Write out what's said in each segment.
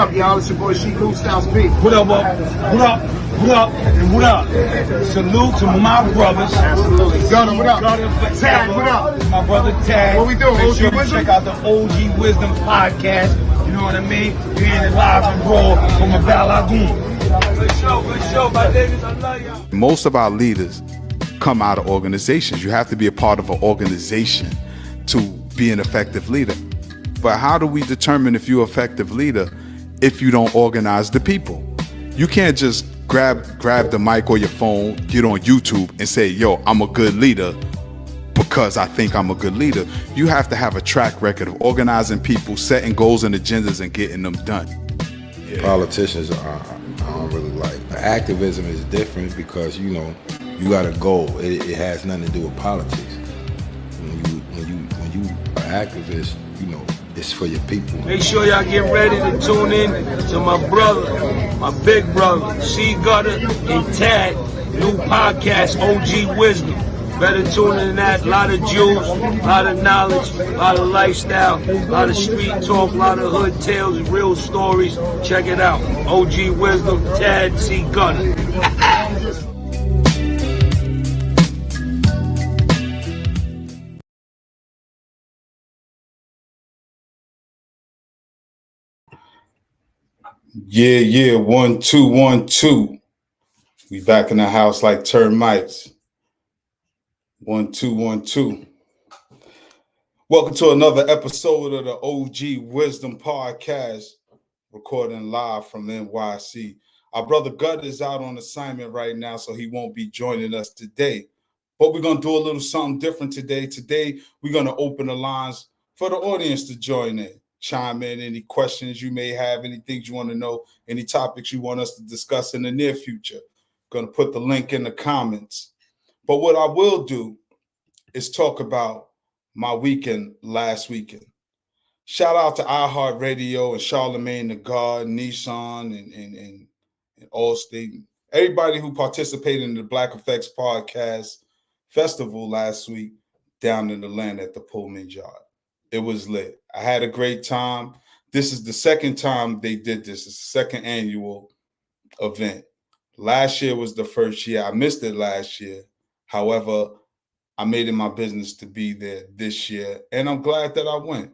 up, y'all? It's your boy Sheik Lou Style Speak. What up, what up, what up, and what up? Salute to my brothers. Absolutely. Gunna, what up? Gunna Tag, what up? My brother Tag. What we doing, Make OG sure to Wisdom? check out the OG Wisdom podcast. You know what I mean? You're in it live and raw from a Val Lagoon. Good show, my niggas. I love y'all. Most of our leaders come out of organizations. You have to be a part of an organization to be an effective leader. But how do we determine if you're an effective leader if you don't organize the people? You can't just grab the mic or your phone, get on YouTube and say, yo, I'm a good leader because I think I'm a good leader. You have to have a track record of organizing people, setting goals and agendas and getting them done. Yeah. Politicians I don't really like. Activism is different because, you know, you got a goal. It has nothing to do with politics. When you are activist, you know, it's for your people. Make sure y'all get ready to tune in to my brother, my big brother, C. Gutter and Tag, new podcast, OG Wisdom. Better tune in to that. A lot of jewels, a lot of knowledge, a lot of lifestyle, a lot of street talk, a lot of hood tales, real stories. Check it out. OG Wisdom, Tag, C. Gutter. Yeah, 1 2 1 2. We back in the house like termites. 1 2 1 2. Welcome to another episode of the OG Wisdom Podcast, recording live from NYC. Our brother Gut is out on assignment right now, so he won't be joining us today. But we're going to do a little something different today. Today, we're going to open the lines for the audience to join in. Chime in any questions you may have, any things you want to know, any topics you want us to discuss in the near future. Going to put the link in the comments. But what I will do is talk about my weekend last weekend. Shout out to iHeartRadio and Charlamagne the God, Nissan and Allstate. Everybody who participated in the Black Effects Podcast Festival last week down in the land at the Pullman Yard. It was lit. I had a great time. This is the second time they did this. It's the second annual event. Last year was the first year. I missed it last year. However, I made it my business to be there this year, and I'm glad that I went.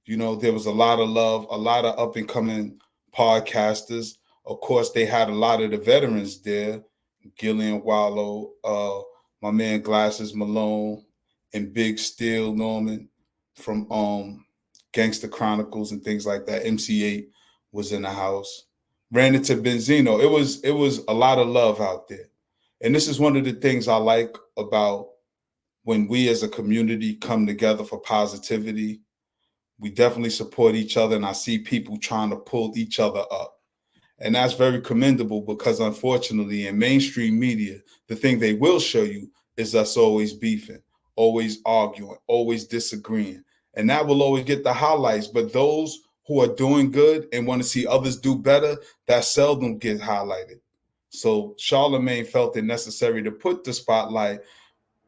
You know, there was a lot of love, a lot of up-and-coming podcasters. Of course, they had a lot of the veterans there, Gillian Wallow, my man Glasses Malone, and Big Steel Norman from Gangster Chronicles and things like that. MC8 was in the house. Ran into Benzino. It was a lot of love out there. And this is one of the things I like about when we as a community come together for positivity. We definitely support each other, and I see people trying to pull each other up. And that's very commendable because, unfortunately, in mainstream media, the thing they will show you is us always beefing, always arguing, always disagreeing. And that will always get the highlights. But those who are doing good and want to see others do better, that seldom get highlighted. So Charlamagne felt it necessary to put the spotlight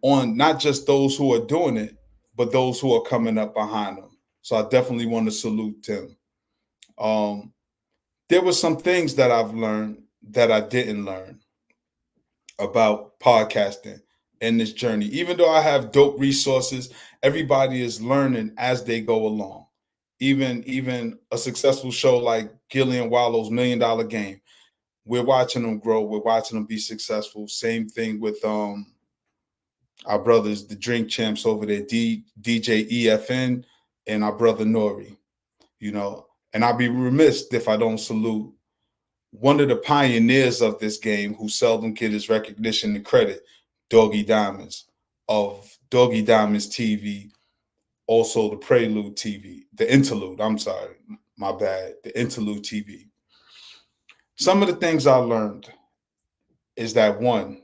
on not just those who are doing it, but those who are coming up behind them. So I definitely want to salute him. There were some things that I've learned that I didn't learn about podcasting in this journey. Even though I have dope resources, everybody is learning as they go along. Even a successful show like Gillian Wallow's $1 Million Game, we're watching them grow. We're watching them be successful. Same thing with our brothers, the Drink Champs over there, DJ EFN and our brother Nori, you know. And I'd be remiss if I don't salute one of the pioneers of this game who seldom get his recognition and credit, Doggy Diamonds of Doggy Diamonds TV, also the Prelude TV, the Interlude, I'm sorry, my bad, the Interlude TV. Some of the things I learned is that, one,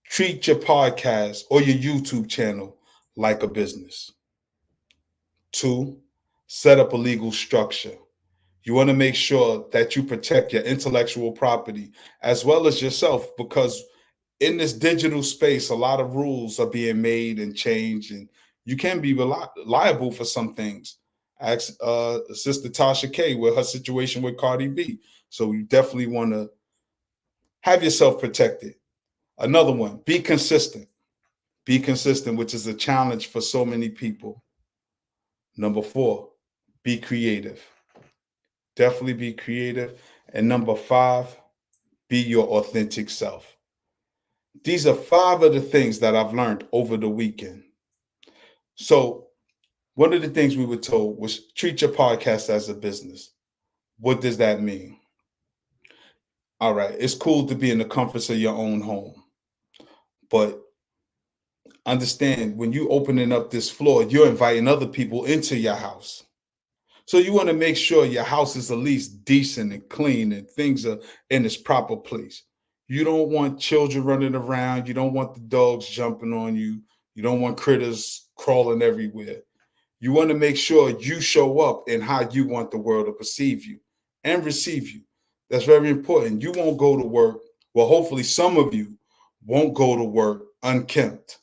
treat your podcast or your YouTube channel like a business. 2, set up a legal structure. You want to make sure that you protect your intellectual property as well as yourself, because in this digital space, a lot of rules are being made and changed, and you can be liable for some things Ask Sister Tasha K with her situation with Cardi B. So you definitely want to have yourself protected. Another one, be consistent. Be consistent, which is a challenge for so many people. Number 4, be creative. Definitely be creative. And number 5, be your authentic self. These are 5 of the things that I've learned over the weekend. So one of the things we were told was treat your podcast as a business. What does that mean? All right, it's cool to be in the comforts of your own home, but understand when you opening up this floor, you're inviting other people into your house. So you want to make sure your house is at least decent and clean and things are in its proper place. You don't want children running around. You don't want the dogs jumping on you. You don't want critters crawling everywhere. You want to make sure you show up in how you want the world to perceive you and receive you. That's very important. You won't go to work. Well, hopefully some of you won't go to work unkempt,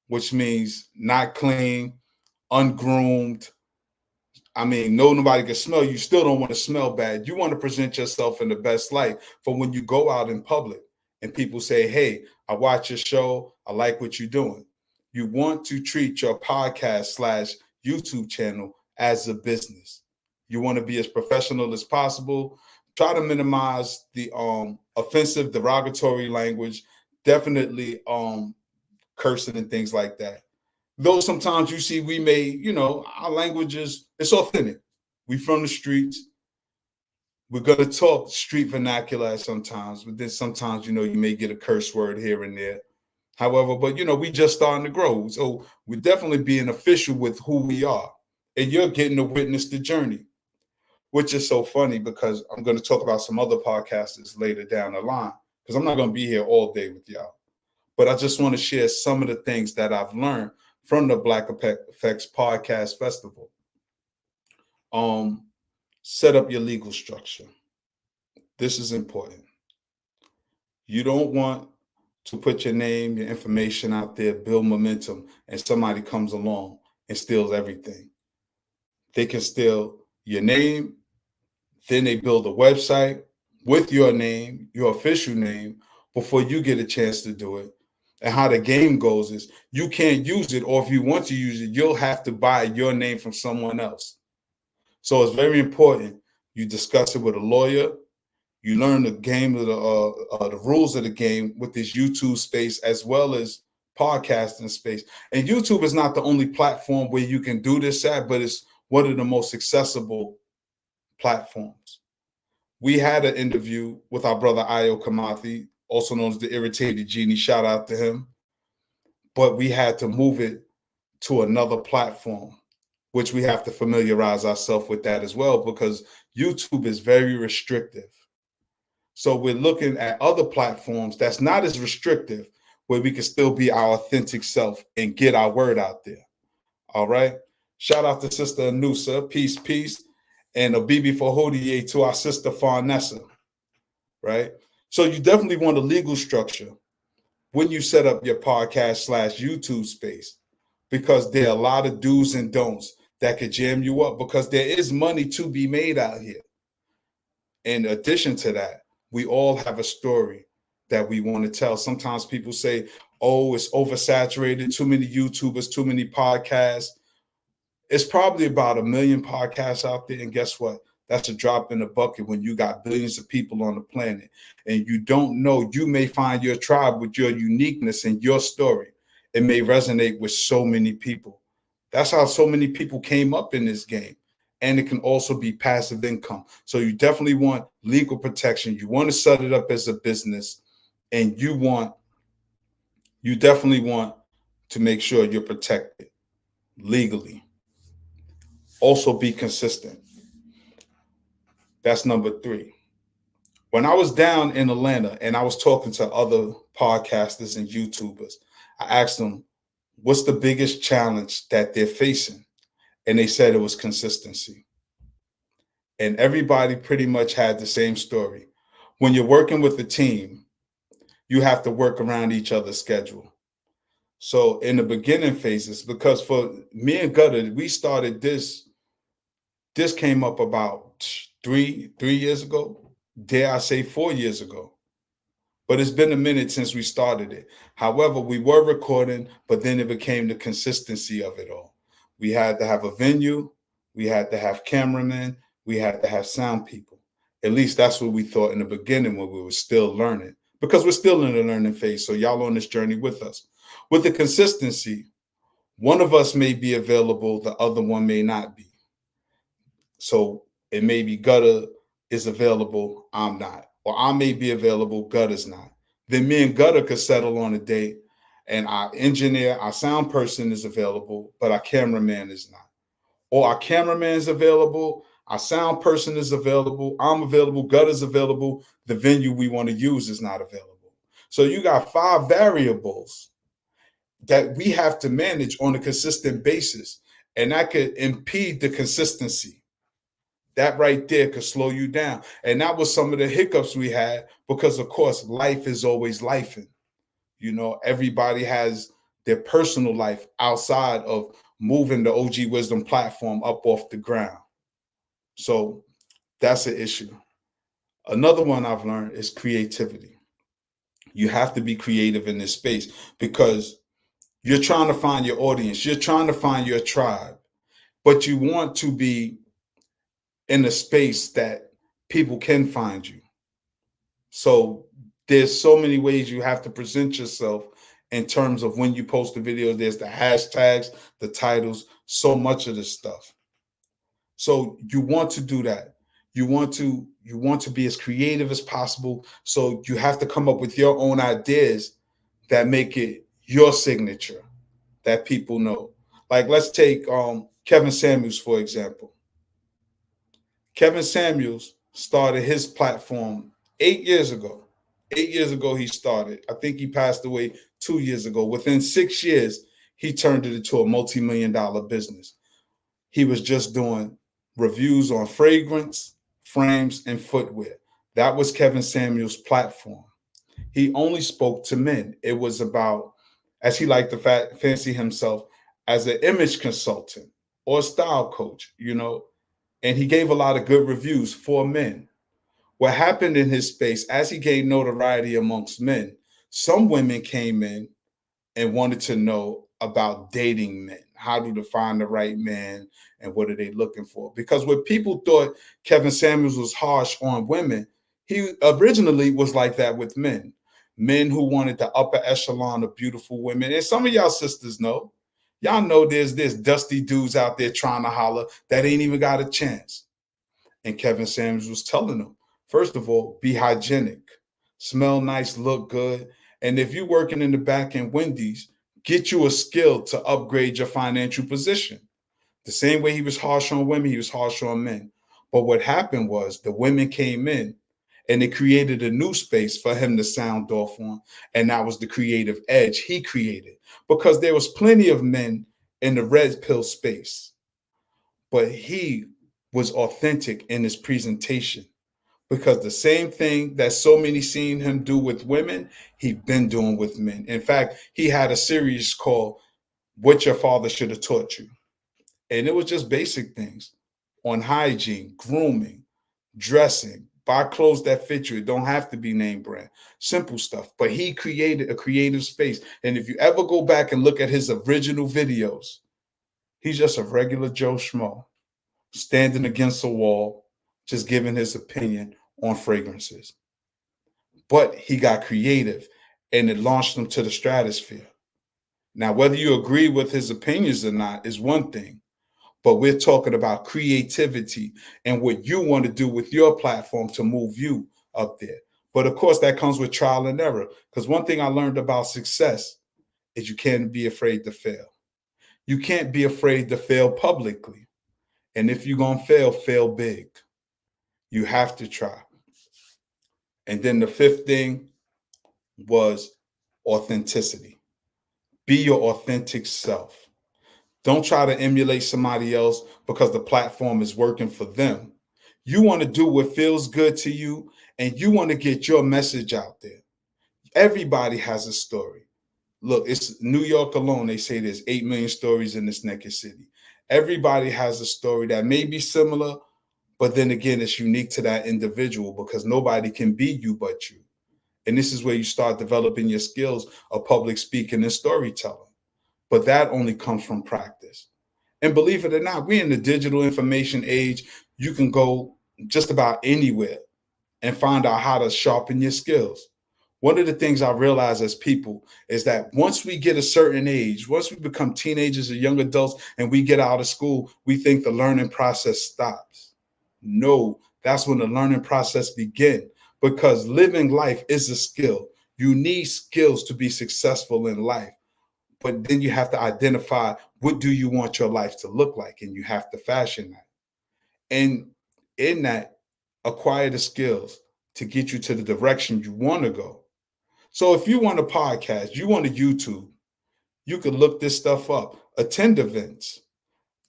which means not clean, ungroomed. I mean, nobody can smell you. Still don't want to smell bad. You want to present yourself in the best light for when you go out in public and people say, hey, I watch your show. I like what you're doing. You want to treat your podcast / YouTube channel as a business. You want to be as professional as possible. Try to minimize the offensive, derogatory language. Definitely cursing and things like that. Though sometimes you see we may, our language it's authentic. We from the streets. We're going to talk street vernacular sometimes, but then sometimes, you may get a curse word here and there. However, but, we just starting to grow. So we're definitely being official with who we are. And you're getting to witness the journey, which is so funny because I'm going to talk about some other podcasters later down the line because I'm not going to be here all day with y'all. But I just want to share some of the things that I've learned from the Black Effects Podcast Festival. Set up your legal structure. This is important. You don't want to put your name, your information out there, build momentum, and somebody comes along and steals everything. They can steal your name, then they build a website with your name, your official name, before you get a chance to do it. And how the game goes is you can't use it, or if you want to use it, you'll have to buy your name from someone else. So it's very important you discuss it with a lawyer. You learn the game of the rules of the game with this YouTube space as well as podcasting space. And YouTube is not the only platform where you can do this at, but it's one of the most accessible platforms. We had an interview with our brother Ayo Kamathi, also known as the Irritated Genie. Shout out to him. But we had to move it to another platform, which we have to familiarize ourselves with that as well, because YouTube is very restrictive. So we're looking at other platforms that's not as restrictive, where we can still be our authentic self and get our word out there. All right. Shout out to Sister Anusa. Peace, peace. And a BB for Hodie to our sister Farnessa. Right. So you definitely want a legal structure when you set up your podcast / YouTube space, because there are a lot of do's and don'ts that could jam you up, because there is money to be made out here. In addition to that, we all have a story that we want to tell. Sometimes people say, oh, it's oversaturated, too many YouTubers, too many podcasts. It's probably about 1 million podcasts out there. And guess what? That's a drop in the bucket when you got billions of people on the planet. And you don't know, you may find your tribe with your uniqueness and your story. It may resonate with so many people. That's how so many people came up in this game. And it can also be passive income. So you definitely want legal protection. You want to set it up as a business, and you definitely want to make sure you're protected legally. Also be consistent. That's number 3. When I was down in Atlanta and I was talking to other podcasters and YouTubers, I asked them, what's the biggest challenge that they're facing? And they said it was consistency. And everybody pretty much had the same story. When you're working with a team, you have to work around each other's schedule. So in the beginning phases, because for me and Gutter, we started this This came up about three years ago. Dare I say 4 years ago? But it's been a minute since we started it. However, we were recording, but then it became the consistency of it all. We had to have a venue, we had to have cameramen, we had to have sound people. At least that's what we thought in the beginning when we were still learning, because we're still in the learning phase. So y'all on this journey with us. With the consistency, one of us may be available, the other one may not be. So it may be Gutter is available, I'm not. Or I may be available, Gutter's not. Then me and Gutter could settle on a date, and our engineer, our sound person is available, but our cameraman is not. Or our cameraman is available, our sound person is available, I'm available, Gutter's available, the venue we want to use is not available. So you got 5 variables that we have to manage on a consistent basis, and that could impede the consistency. That right there could slow you down. And that was some of the hiccups we had because, of course, life is always lifing. You know, everybody has their personal life outside of moving the OG Wisdom platform up off the ground. So that's an issue. Another one I've learned is creativity. You have to be creative in this space because you're trying to find your audience. You're trying to find your tribe, but you want to be in a space that people can find you. So there's so many ways you have to present yourself in terms of when you post the video. There's the hashtags, the titles, so much of this stuff. So you want to do that. You want to be as creative as possible. So you have to come up with your own ideas that make it your signature that people know. Like let's take Kevin Samuels, for example. Kevin Samuels started his platform 8 years ago. 8 years ago, he started. I think he passed away 2 years ago. Within 6 years, he turned it into a multi-million-dollar business. He was just doing reviews on fragrance, frames, and footwear. That was Kevin Samuels' platform. He only spoke to men. It was about, as he liked to fancy himself, as an image consultant or a style coach, you know, and he gave a lot of good reviews for men. What happened in his space, as he gained notoriety amongst men, some women came in and wanted to know about dating men. How to find the right man and what are they looking for? Because what people thought Kevin Samuels was harsh on women, he originally was like that with men. Men who wanted the upper echelon of beautiful women. And some of y'all sisters know. Y'all know there's dusty dudes out there trying to holler that ain't even got a chance. And Kevin Samuels was telling them, first of all, be hygienic, smell nice, look good. And if you're working in the back end Wendy's, get you a skill to upgrade your financial position. The same way he was harsh on women, he was harsh on men. But what happened was the women came in and it created a new space for him to sound off on. And that was the creative edge he created, because there was plenty of men in the red pill space, but he was authentic in his presentation, because the same thing that so many seen him do with women, he'd been doing with men. In fact, he had a series called What Your Father Should Have Taught You. And it was just basic things on hygiene, grooming, dressing, buy clothes that fit you. It don't have to be name brand, simple stuff. But he created a creative space. And if you ever go back and look at his original videos, he's just a regular Joe Schmo standing against a wall, just giving his opinion on fragrances. But he got creative and it launched him to the stratosphere. Now, whether you agree with his opinions or not is one thing, but we're talking about creativity and what you want to do with your platform to move you up there. But of course, that comes with trial and error, because one thing I learned about success is you can't be afraid to fail. You can't be afraid to fail publicly. And if you're going to fail, fail big. You have to try. And then the fifth thing was authenticity. Be your authentic self. Don't try to emulate somebody else because the platform is working for them. You want to do what feels good to you, and you want to get your message out there. Everybody has a story. Look, it's New York alone. They say there's 8 million stories in this naked city. Everybody has a story that may be similar, but then again, it's unique to that individual because nobody can be you but you. And this is where you start developing your skills of public speaking and storytelling. But that only comes from practice. And believe it or not, we're in the digital information age. You can go just about anywhere and find out how to sharpen your skills. One of the things I realize as people is that once we get a certain age, once we become teenagers or young adults and we get out of school, we think the learning process stops. No, that's when the learning process begins because living life is a skill. You need skills to be successful in life, but then you have to identify what do you want your life to look like, and you have to fashion that. And in that, acquire the skills to get you to the direction you want to go. So if you want a podcast, you want a YouTube, you could look this stuff up. Attend events.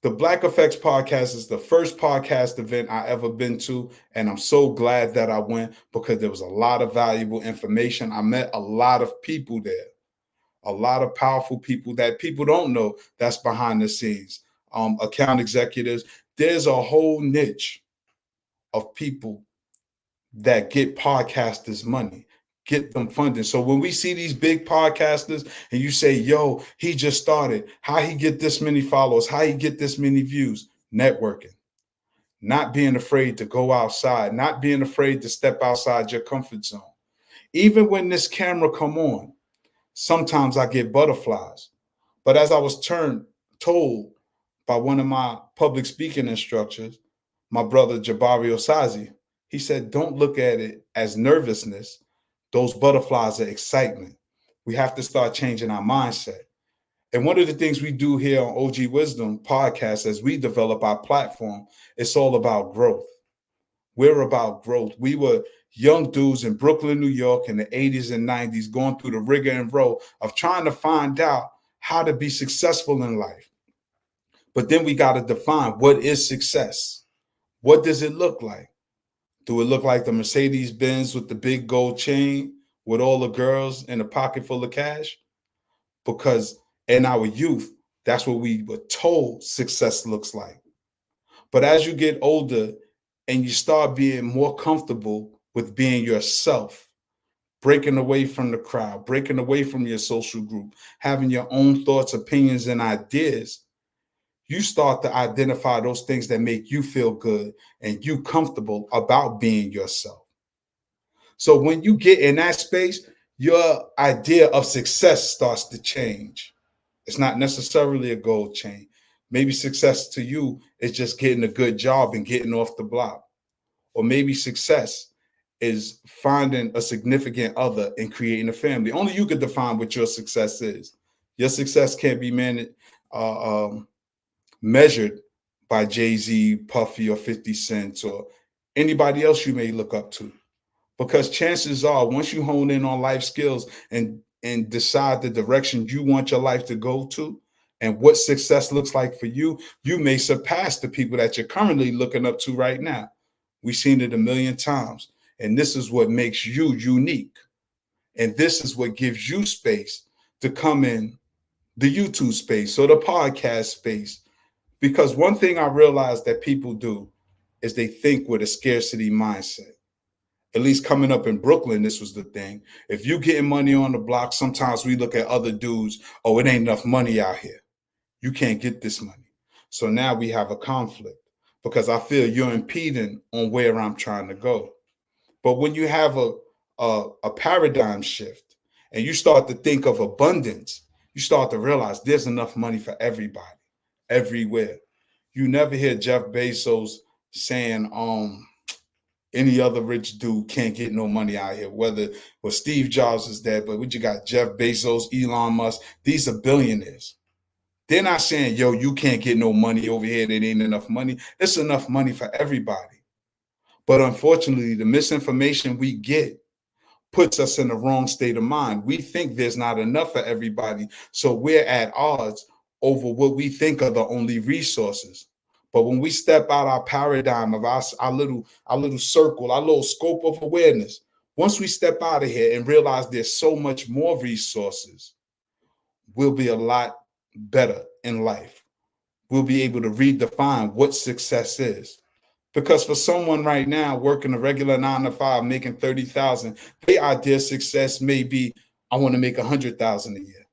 The Black Effects podcast is the first podcast event I ever been to, and I'm so glad that I went because there was a lot of valuable information. I met a lot of people there, a lot of powerful people that people don't know that's behind the scenes. Account executives. There's a whole niche of people that get podcasters money, get them funding. So when we see these big podcasters and you say, yo, he just started, how he get this many followers, how he get this many views, networking, not being afraid to go outside, not being afraid to step outside your comfort zone. Even when this camera come on, sometimes I get butterflies. But as I was told by one of my public speaking instructors, my brother Jabari Osazi, he said, don't look at it as nervousness. Those butterflies are excitement. We have to start changing our mindset. And one of the things we do here on OG Wisdom podcast as we develop our platform, it's all about growth. We're about growth. We were young dudes in Brooklyn, New York in the 80s and 90s going through the rigor and roll of trying to find out how to be successful in life. But then we got to define what is success. What does it look like? Do it look like the Mercedes Benz with the big gold chain with all the girls in a pocket full of cash? Because in our youth, that's what we were told success looks like. But as you get older and you start being more comfortable with being yourself, breaking away from the crowd, breaking away from your social group, having your own thoughts, opinions, and ideas, you start to identify those things that make you feel good and you comfortable about being yourself. So when you get in that space, your idea of success starts to change. It's not necessarily a gold chain. Maybe success to you is just getting a good job and getting off the block. Or maybe success is finding a significant other and creating a family. Only you can define what your success is. Your success can't be measured by Jay-Z, Puffy, or 50 Cent, or anybody else you may look up to. Because chances are, once you hone in on life skills and decide the direction you want your life to go to and what success looks like for you, you may surpass the people that you're currently looking up to right now. We've seen it a million times. And this is what makes you unique. And this is what gives you space to come in the YouTube space or the podcast space. Because one thing I realized that people do is they think with a scarcity mindset. At least coming up in Brooklyn, this was the thing. If you getting money on the block, sometimes we look at other dudes, oh, it ain't enough money out here. You can't get this money. So now we have a conflict because I feel you're impeding on where I'm trying to go. But when you have a paradigm shift and you start to think of abundance, you start to realize there's enough money for everybody, everywhere. You never hear Jeff Bezos saying, any other rich dude can't get no money out here, whether Steve Jobs is dead, but what you got, Jeff Bezos, Elon Musk, these are billionaires. They're not saying, yo, you can't get no money over here. There ain't enough money. There's enough money for everybody. But unfortunately, the misinformation we get puts us in the wrong state of mind. We think there's not enough for everybody. So we're at odds over what we think are the only resources. But when we step out our paradigm of our little circle, our little scope of awareness, once we step out of here and realize there's so much more resources, we'll be a lot better in life. we'll be able to redefine what success is. Because for someone right now working a regular 9 to 5, making 30,000, their idea of success may be, I want to make 100,000 a year.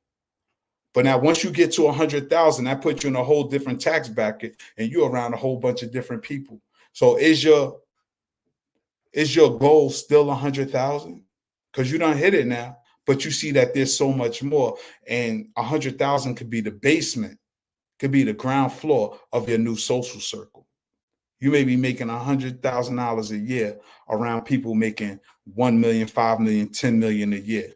But now once you get to 100,000, that puts you in a whole different tax bracket and you're around a whole bunch of different people. So is your goal still 100,000? Because you don't hit it now, but you see that there's so much more. And 100,000 could be the basement, could be the ground floor of your new social circle. You may be making $100,000 a year around people making 1 million, 5 million, 10 million a year.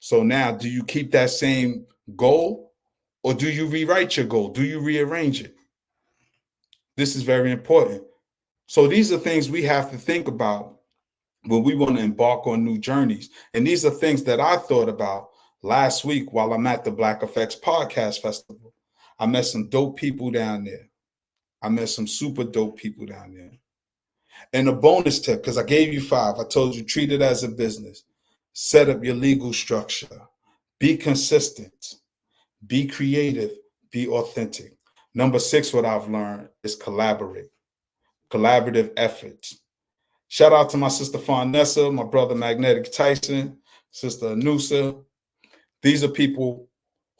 So now, do you keep that same goal or do you rewrite your goal? Do you rearrange it? This is very important. So these are things we have to think about when we want to embark on new journeys. And these are things that I thought about last week while I'm at the Black Effects Podcast Festival. I met some dope people down there. I met some super dope people down there. And a bonus tip, because I gave you 5, I told you treat it as a business. Set up your legal structure. Be consistent. Be creative. Be authentic. Number 6, what I've learned is collaborate. Collaborative efforts. Shout out to my sister Farnessa, my brother Magnetic Tyson, sister Anusa. These are people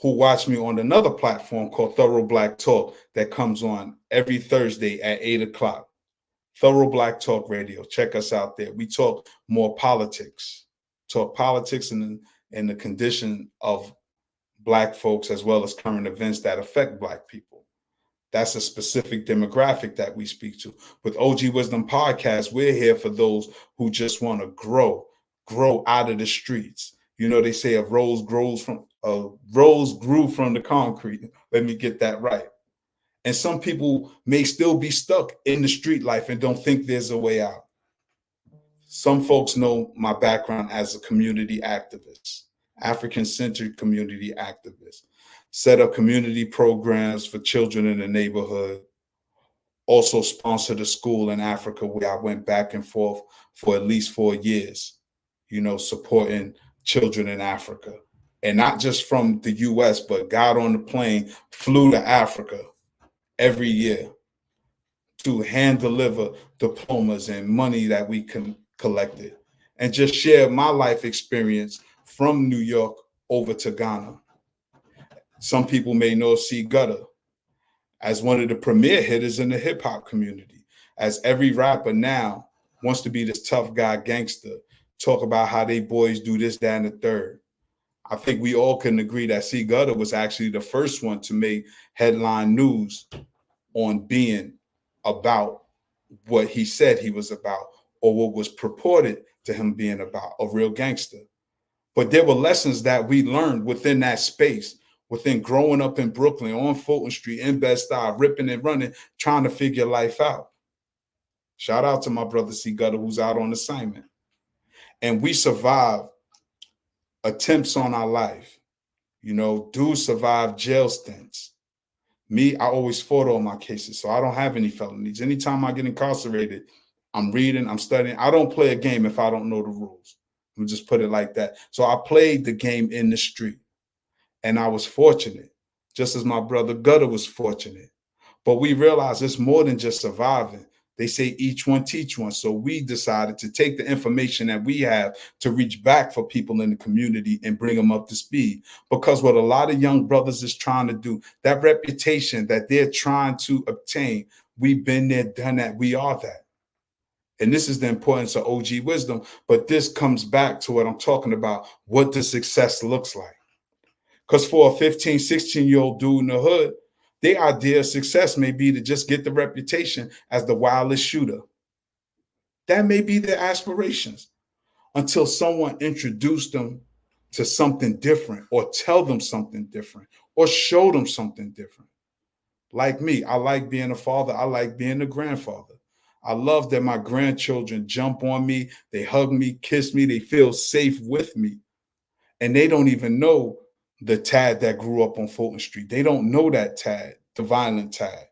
who watch me on another platform called Thorough Black Talk that comes on every Thursday at 8 o'clock. Thorough Black Talk Radio. Check us out there. We talk more politics. Talk politics and the condition of Black folks as well as current events that affect Black people. That's a specific demographic that we speak to. With OG Wisdom Podcast, we're here for those who just want to grow out of the streets. You know, they say a rose grew from the concrete. Let me get that right. And some people may still be stuck in the street life and don't think there's a way out. Some folks know my background as a community activist, African-centered community activist. Set up community programs for children in the neighborhood. Also sponsored a school in Africa where I went back and forth for at least 4 years, you know, supporting children in Africa. And not just from the US, but got on the plane, flew to Africa every year to hand deliver diplomas and money that we collected and just share my life experience from New York over to Ghana. Some people may know C Gutter as one of the premier hitters in the hip hop community, as every rapper now wants to be this tough guy gangster, talk about how they boys do this, that, and the third. I think we all can agree that C Gutter was actually the first one to make headline news on being about what he said he was about or what was purported to him being about, a real gangster. But there were lessons that we learned within that space, within growing up in Brooklyn, on Fulton Street, in Bed-Stuy, ripping and running, trying to figure life out. Shout out to my brother C Gutter, who's out on assignment. And we survived attempts on our life. You know, dudes survived jail stints. Me, I always fought all my cases, so I don't have any felonies. Anytime I get incarcerated, I'm reading, I'm studying. I don't play a game if I don't know the rules. Let me just put it like that. So I played the game in the street, and I was fortunate, just as my brother Gutter was fortunate. But we realized it's more than just surviving. They say each one teach one. So we decided to take the information that we have to reach back for people in the community and bring them up to speed. Because what a lot of young brothers is trying to do, that reputation that they're trying to obtain, we've been there, done that, we are that. And this is the importance of OG wisdom. But this comes back to what I'm talking about, what the success looks like. Because for a 15, 16-year-old dude in the hood, their idea of success may be to just get the reputation as the wildest shooter. That may be their aspirations until someone introduced them to something different or tell them something different or show them something different. Like me, I like being a father. I like being a grandfather. I love that my grandchildren jump on me. They hug me, kiss me. They feel safe with me. And they don't even know the Tad that grew up on Fulton Street. They don't know that Tad, the violent Tad.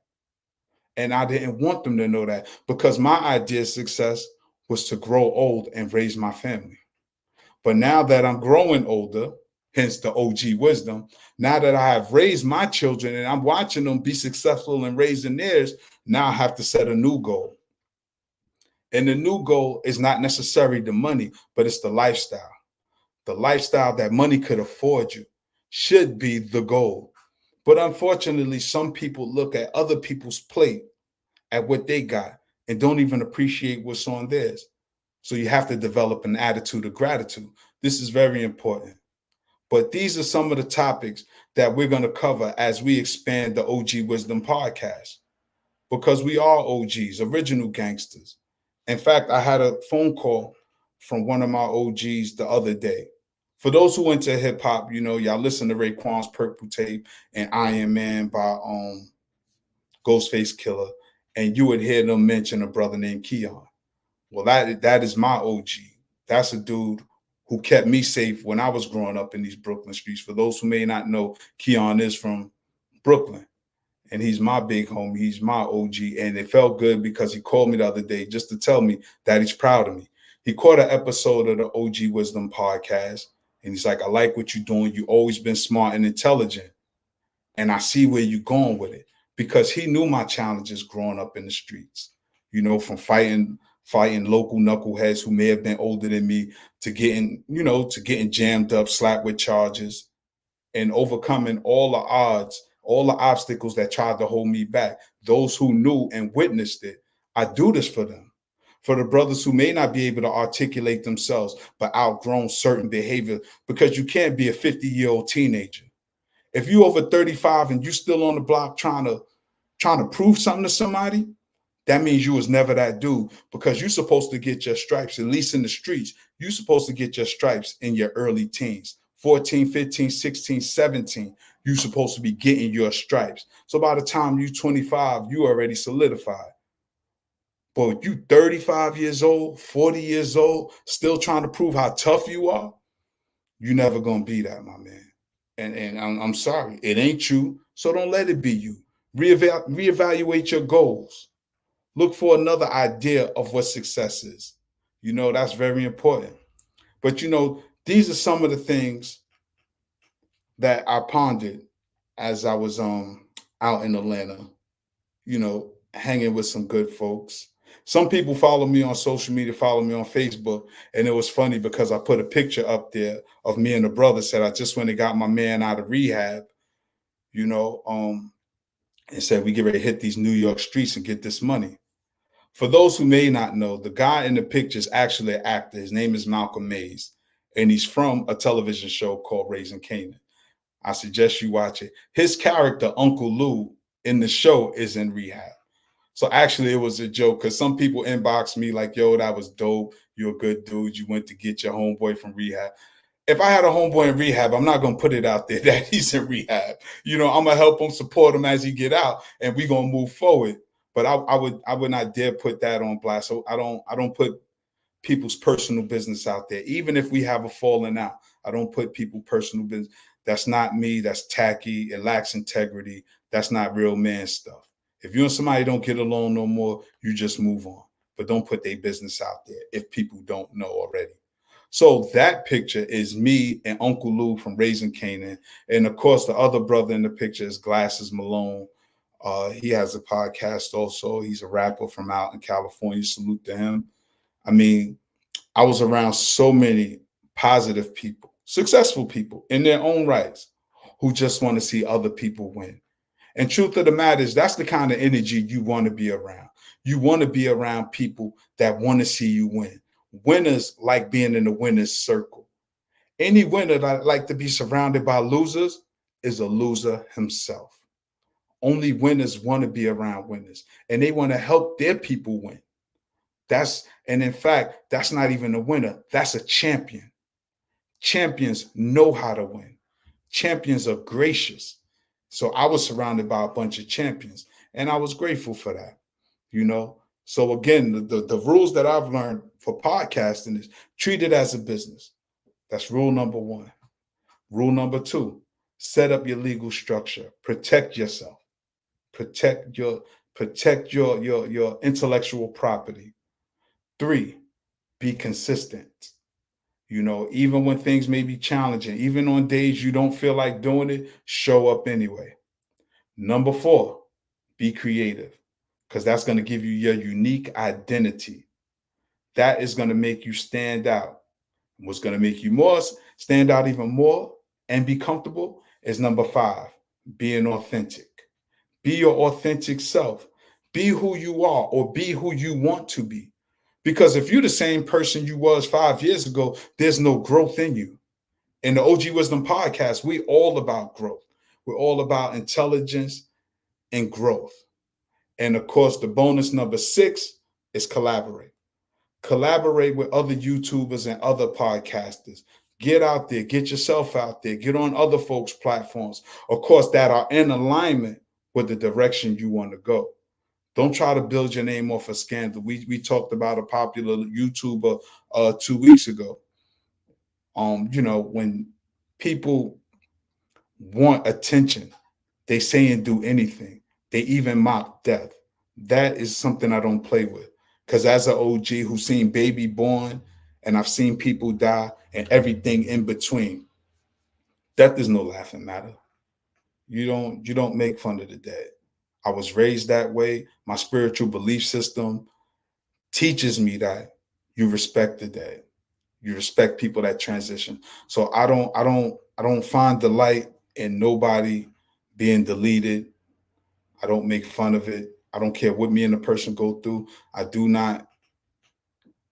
And I didn't want them to know that because my idea of success was to grow old and raise my family. But now that I'm growing older, hence the OG wisdom. Now that I have raised my children and I'm watching them be successful in raising theirs, now I have to set a new goal. And the new goal is not necessarily the money, but it's the lifestyle. The lifestyle that money could afford you should be the goal. But unfortunately, some people look at other people's plate, at what they got, and don't even appreciate what's on theirs. So you have to develop an attitude of gratitude. This is very important. But these are some of the topics that we're going to cover as we expand the OG Wisdom podcast, because we are OGs, original gangsters. In fact, I had a phone call from one of my OGs the other day. For those who into hip hop, y'all listen to Raekwon's Purple Tape and Iron Man by Ghostface Killer, and you would hear them mention a brother named Keon. Well, that is my OG. That's a dude who kept me safe when I was growing up in these Brooklyn streets. For those who may not know, Keon is from Brooklyn, and he's my big homie. He's my OG, and it felt good because he called me the other day just to tell me that he's proud of me. He caught an episode of the OG Wisdom podcast, and he's like, I like what you're doing. You've always been smart and intelligent, and I see where you're going with it, because he knew my challenges growing up in the streets, from fighting local knuckleheads who may have been older than me, to getting jammed up, slapped with charges, and overcoming all the odds, all the obstacles that tried to hold me back. Those who knew and witnessed it, I do this for them. For the brothers who may not be able to articulate themselves, but outgrown certain behavior, because you can't be a 50-year-old teenager. If you over 35 and you still on the block trying to prove something to somebody, that means you was never that dude, because you're supposed to get your stripes, at least in the streets. You're supposed to get your stripes in your early teens, 14, 15, 16, 17. You're supposed to be getting your stripes. So by the time you're 25, you already solidified. But you 35 years old, 40 years old, still trying to prove how tough you are, you're never going to be that, my man. And I'm sorry, it ain't you, so don't let it be you. Reevaluate your goals. Look for another idea of what success is. That's very important. But these are some of the things that I pondered as I was out in Atlanta, hanging with some good folks. Some people follow me on social media, follow me on Facebook, and it was funny because I put a picture up there of me and the brother, said I just went and got my man out of rehab, and said we get ready to hit these New York streets and get this money. For those who may not know, the guy in the picture is actually an actor. His name is Malcolm Mays, and he's from a television show called Raising Canaan. I suggest you watch it. His character, Uncle Lou, in the show is in rehab. So actually, it was a joke, because some people inboxed me like, yo, that was dope. You're a good dude. You went to get your homeboy from rehab. If I had a homeboy in rehab, I'm not going to put it out there that he's in rehab. I'm going to help him, support him as he get out, and we're going to move forward. But I would not dare put that on blast. So I don't put people's personal business out there. Even if we have a falling out, I don't put people's personal business. That's not me. That's tacky. It lacks integrity. That's not real man stuff. If you and somebody don't get along no more, you just move on. But don't put their business out there if people don't know already. So that picture is me and Uncle Lou from Raising Canaan. And of course, the other brother in the picture is Glasses Malone. He has a podcast also. He's a rapper from out in California. Salute to him. I mean, I was around so many positive people, successful people in their own rights, who just want to see other people win. And truth of the matter is, that's the kind of energy you want to be around. You want to be around people that want to see you win. Winners like being in the winner's circle. Any winner that like to be surrounded by losers is a loser himself. Only winners want to be around winners, and they want to help their people win. And in fact, that's not even a winner. That's a champion. Champions know how to win. Champions are gracious. So I was surrounded by a bunch of champions, and I was grateful for that, So again, the rules that I've learned for podcasting is treat it as a business. That's rule number one. Rule number two, set up your legal structure. Protect yourself. Protect your intellectual property. 3, be consistent. You know, even when things may be challenging, even on days you don't feel like doing it, show up anyway. Number 4, be creative, because that's going to give you your unique identity. That is going to make you stand out. What's going to make you more stand out even more and be comfortable is number 5, being authentic. Be your authentic self. Be who you are, or be who you want to be. Because if you're the same person you was 5 years ago, there's no growth in you. In the OG Wisdom podcast, we all about growth. We're all about intelligence and growth. And of course, the bonus number 6 is collaborate. Collaborate with other YouTubers and other podcasters. Get out there, get yourself out there, get on other folks' platforms, of course, that are in alignment with the direction you want to go. Don't try to build your name off a scandal. We talked about a popular YouTuber 2 weeks ago. You know, when people want attention, they say and do anything. They even mock death. That is something I don't play with. Because as an OG who's seen baby born, and I've seen people die and everything in between, death is no laughing matter. You don't make fun of the dead. I was raised that way. My spiritual belief system teaches me that you respect the dead. You respect people that transition. So I don't find delight in nobody being deleted. I don't make fun of it. I don't care what me and the person go through. I do not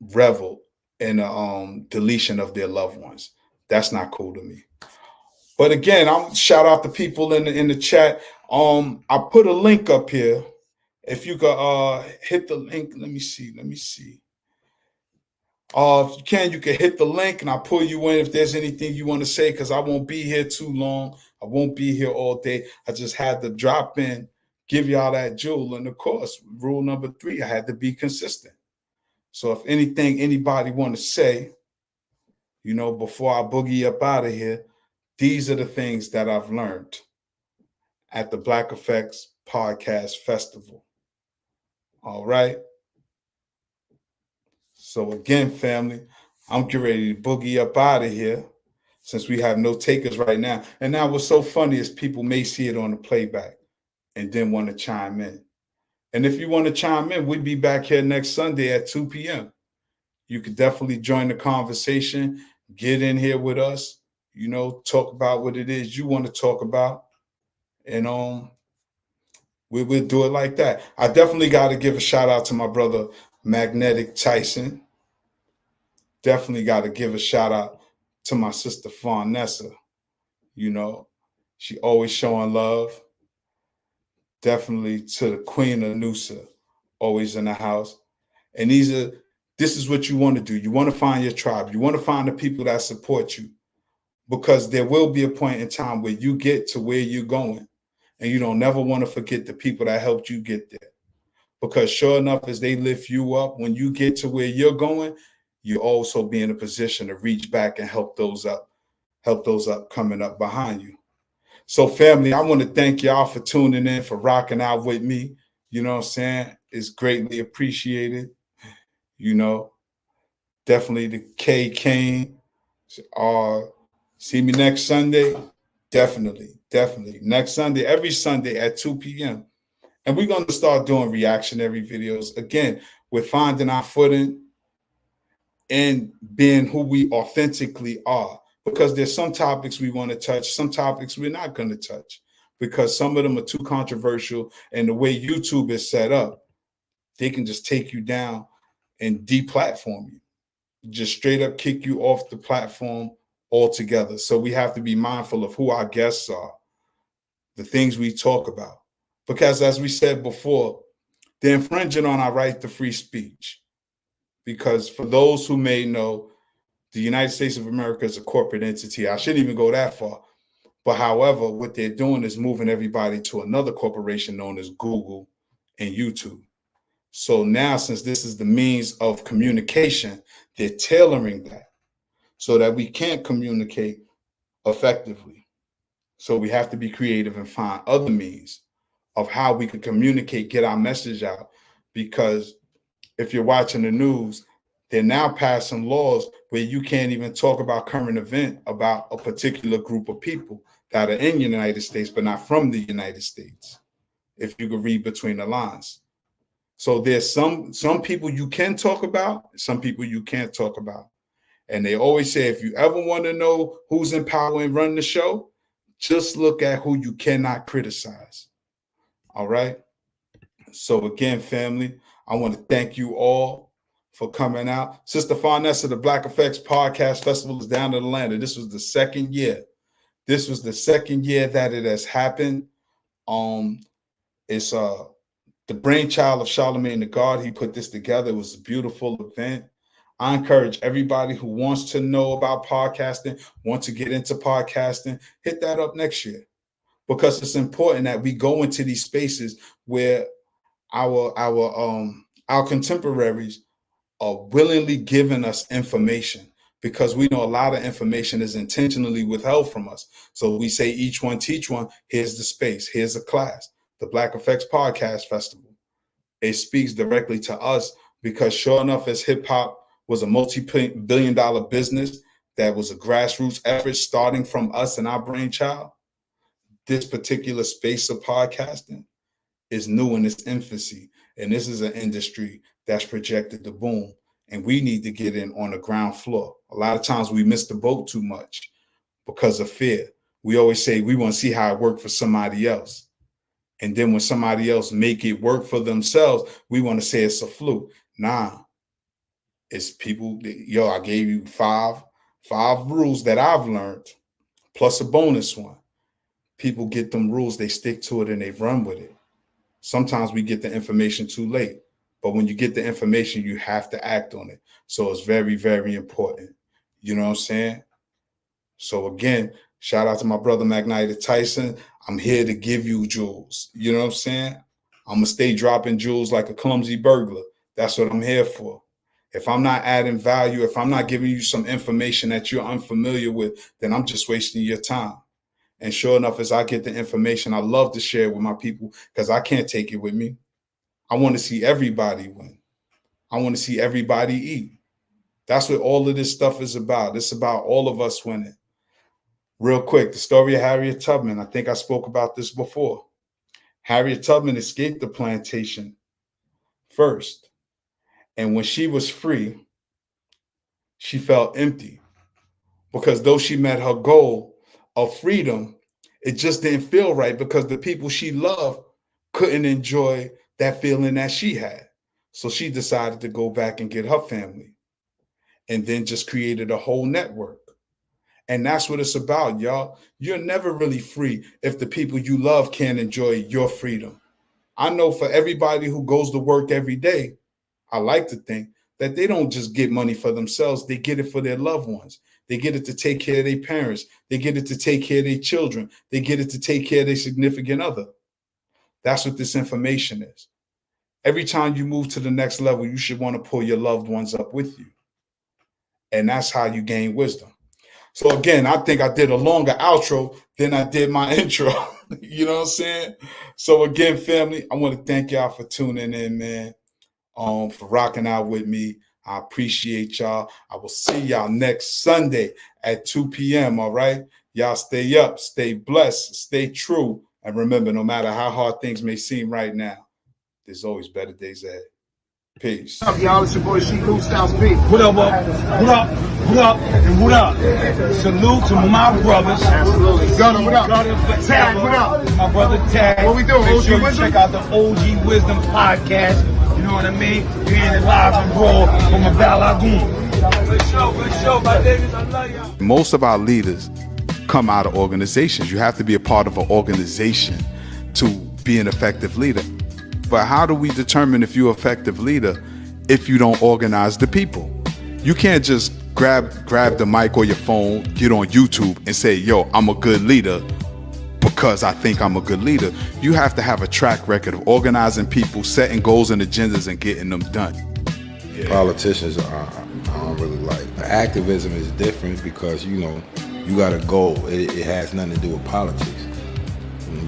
revel in a deletion of their loved ones. That's not cool to me. But again, I'm shout out the people in the chat. I put a link up here. If you could hit the link, let me see. If you can hit the link and I'll pull you in if there's anything you want to say, because I won't be here too long. I won't be here all day. I just had to drop in, give y'all that jewel. And of course, rule number 3, I had to be consistent. So if anything anybody want to say, you know, before I boogie up out of here, these are the things that I've learned at the Black Effects Podcast Festival. All right. So again, family, I'm getting ready to boogie up out of here since we have no takers right now. And now what's so funny is people may see it on the playback and then want to chime in. And if you want to chime in, we'll be back here next Sunday at 2 p.m. You could definitely join the conversation, get in here with us, you know, talk about what it is you want to talk about. And we'll do it like that. I definitely got to give a shout out to my brother, Magnetic Tyson. Definitely got to give a shout out to my sister, Fawnessa. You know, she always showing love. Definitely to the Queen of Noosa, always in the house. And this is what you want to do. You want to find your tribe. You want to find the people that support you, because there will be a point in time where you get to where you're going, and you don't never want to forget the people that helped you get there. Because sure enough, as they lift you up, when you get to where you're going, you also be in a position to reach back and help those up coming up behind you. So family, I want to thank y'all for tuning in, for rocking out with me. You know what I'm saying? It's greatly appreciated. You know, definitely the K Kane. See me next Sunday. Definitely. Next Sunday, every Sunday at 2 p.m. And we're going to start doing reactionary videos. Again, we're finding our footing and being who we authentically are. Because there's some topics we want to touch, some topics we're not going to touch, because some of them are too controversial. And the way YouTube is set up, they can just take you down and deplatform you, just straight up kick you off the platform altogether. So we have to be mindful of who our guests are, the things we talk about. Because as we said before, they're infringing on our right to free speech. Because for those who may know, the United States of America is a corporate entity. I shouldn't even go that far. But however, what they're doing is moving everybody to another corporation known as Google and YouTube. So now, since this is the means of communication, they're tailoring that so that we can't communicate effectively. So we have to be creative and find other means of how we can communicate, get our message out. Because if you're watching the news, They're now passing laws where you can't even talk about current event about a particular group of people that are in the United States, but not from the United States, if you could read between the lines. So there's some people you can talk about, some people you can't talk about. And they always say, if you ever want to know who's in power and run the show, just look at who you cannot criticize. All right. So again, family, I want to thank you all for coming out. Sister Farnessa, the Black Effects Podcast Festival is down in Atlanta. This was the second year. This was the second year that it has happened. It's the brainchild of Charlamagne the God. He put this together. It was a beautiful event. I encourage everybody who wants to know about podcasting, want to get into podcasting, hit that up next year, because it's important that we go into these spaces where our contemporaries are willingly giving us information, because we know a lot of information is intentionally withheld from us. So we say each one teach one. Here's the space. Here's a class. The Black Effects Podcast Festival. It speaks directly to us, because sure enough, as hip hop was a multi-billion-dollar business that was a grassroots effort starting from us and our brainchild, this particular space of podcasting is new in its infancy. And this is an industry that's projected to boom. And we need to get in on the ground floor. A lot of times we miss the boat too much because of fear. We always say we want to see how it worked for somebody else. And then when somebody else make it work for themselves, we want to say it's a fluke. Nah, it's people. Yo, I gave you five rules that I've learned, plus a bonus one. People get them rules, they stick to it, and they run with it. Sometimes we get the information too late, but when you get the information, you have to act on it. So it's very, very important. You know what I'm saying? So again, shout out to my brother Magnited Tyson. I'm here to give you jewels. You know what I'm saying? I'm going to stay dropping jewels like a clumsy burglar. That's what I'm here for. If I'm not adding value, if I'm not giving you some information that you're unfamiliar with, then I'm just wasting your time. And sure enough, as I get the information, I love to share it with my people, because I can't take it with me. I want to see everybody win. I want to see everybody eat. That's what all of this stuff is about. It's about all of us winning. Real quick, the story of Harriet Tubman. I think I spoke about this before. Harriet Tubman escaped the plantation first. And when she was free, she felt empty, because though she met her goal of freedom, it just didn't feel right, because the people she loved couldn't enjoy that feeling that she had. So she decided to go back and get her family, and then just created a whole network. And that's what it's about, y'all. You're never really free if the people you love can't enjoy your freedom. I know for everybody who goes to work every day, I like to think that they don't just get money for themselves. They get it for their loved ones. They get it to take care of their parents. They get it to take care of their children. They get it to take care of their significant other. That's what this information is. Every time you move to the next level, you should want to pull your loved ones up with you. And that's how you gain wisdom. So again, I think I did a longer outro than I did my intro. You know what I'm saying? So again, family, I want to thank y'all for tuning in, man. For rocking out with me. I appreciate y'all. I will see y'all next Sunday at 2 p.m. All right. Y'all stay up, stay blessed, stay true. And remember, no matter how hard things may seem right now, there's always better days ahead. Peace. What's up, y'all? It's your boy She Cool Styles Beat. What up, what up, what up, and what up? Salute to my brothers. Absolutely. Gunna, what up? Gunna forever. Tag, what up? My brother Tag. What we doing, Make OG sure you Wisdom? check out the OG Wisdom podcast. You know what I mean? You're in it live and raw from a Val Lagoon. Good show, my niggas. I love y'all. Most of our leaders come out of organizations. You have to be a part of an organization to be an effective leader. But how do we determine if you're an effective leader if you don't organize the people? You can't just grab the mic or your phone, get on YouTube and say, yo, I'm a good leader because I think I'm a good leader. You have to have a track record of organizing people, setting goals and agendas and getting them done. Yeah. Politicians I don't really like. The activism is different because, you know, you got a goal. It has nothing to do with politics. When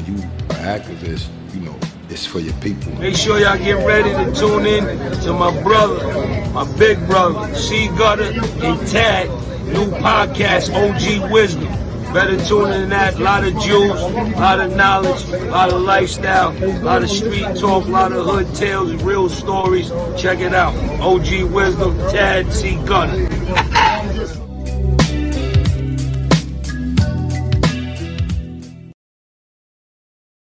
you an activist, you know, it's for your people. Make sure y'all get ready to tune in to my brother, my big brother, C Gutter and Tad, new podcast, OG Wisdom. Better tune in to that. A lot of jewels, a lot of knowledge, a lot of lifestyle, a lot of street talk, a lot of hood tales, real stories. Check it out. OG Wisdom, Tad, C Gutter.